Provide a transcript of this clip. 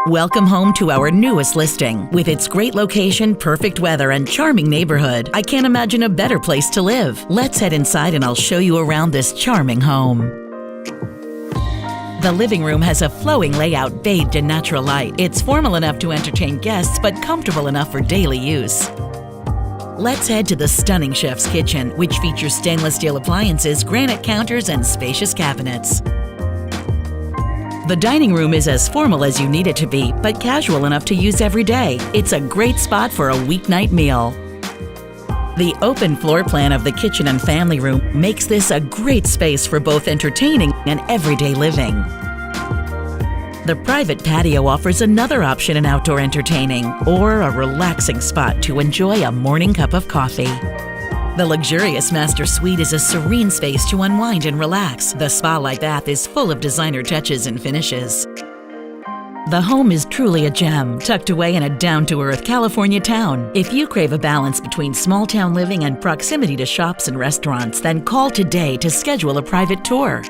Welcome home to our newest listing. With its great location, perfect weather, and charming neighborhood, I can't imagine a better place to live. Let's head inside and I'll show you around this charming home. The living room has a flowing layout bathed in natural light. It's formal enough to entertain guests, but comfortable enough for daily use. Let's head to the stunning chef's kitchen, which features stainless steel appliances, granite counters, and spacious cabinets. The dining room is as formal as you need it to be, but casual enough to use every day. It's a great spot for a weeknight meal. The open floor plan of the kitchen and family room makes this a great space for both entertaining and everyday living. The private patio offers another option in outdoor entertaining or a relaxing spot to enjoy a morning cup of coffee. The luxurious master suite is a serene space to unwind and relax. The spa-like bath is full of designer touches and finishes. The home is truly a gem, tucked away in a down-to-earth California town. If you crave a balance between small-town living and proximity to shops and restaurants, then call today to schedule a private tour.